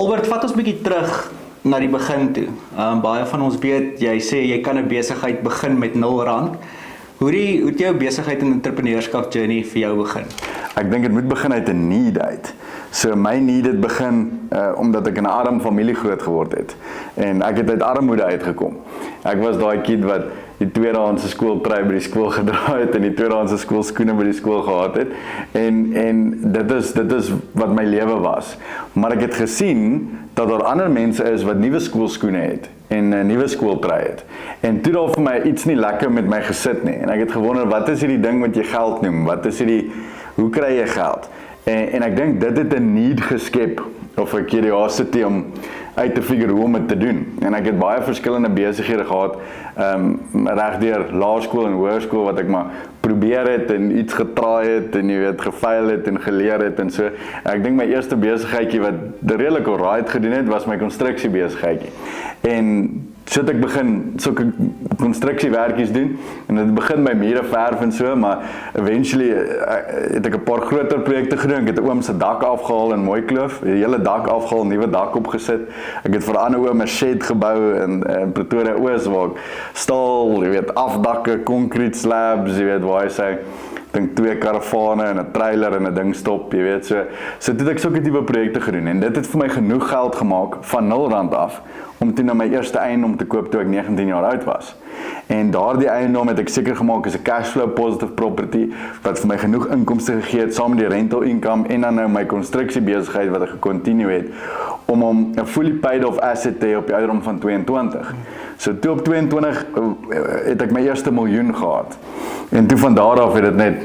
Albert, vat ons 'n bietjie terug na die begin toe. Baie van ons weet, jy sê jy kan 'n besigheid begin met R0. Hoe het jou besigheid en entrepreneurskap journey vir jou begin? Ek dink dit moet begin uit 'n need uit. So my need het begin omdat ek in 'n arm familie groot geword het. En ek het uit armoede uitgekom. Ek was daai kind wat die tweedehandse skooltrui by die skool gedra het en die tweedehandse skoolskoene by die skool gehad het. En dit is wat my lewe was. Maar ek het gesien dat daar ander mense is wat nuwe skoolskoene het en 'n nuwe skooltrui het. En toe daar vir my iets nie lekker met my gesit nie. En ek het gewonder, wat is hierdie ding wat jy geld noem? Hoe kry jy geld? En ek dink dit het 'n need geskep of 'n curiosity om uit te figure hoe om dit te doen. En ek het baie verskillende besighede gehad, regdeur laerskool en hoërskool wat ek maar probeer het en iets getraai het en jy weet gefail het en geleer het en so. Ek dink my eerste besigheidjie wat redelik alright gedoen het, was my konstruksiebesigheidjie. En so het ek begin sulke konstruksiewerkies doen en dit begin by mure verf en so, maar eventually het ek 'n paar groter projekte gedoen. Ek het 'n oom se dak afgehaal in Mooikloof, die hele dak afgehaal, nuwe dak opgesit. Ek het vir 'n ander oom 'n shed gebou in Pretoria Oos waar ek staal, jy weet, afdakke, concrete slabs, jy weet waar hy sê, ek dink 2 karavane en 'n trailer en 'n ding stop, jy weet, so het ek sulke tipe projekte gedoen en dit het vir my genoeg geld gemaak van R0 af om toe na my eerste eiendom te koop toe ek 19 jaar oud was. En daardie eiendom het ek seker gemaak is 'n cashflow positive property wat vir my genoeg inkomste gegee het saam met die rental income en dan nou my konstruksiebesigheid wat ek gecontinue het om 'n fully paid off asset te hê op die ouderdom van 22. So toe op 22 het ek my eerste miljoen gehad. En toe van daar af het dit net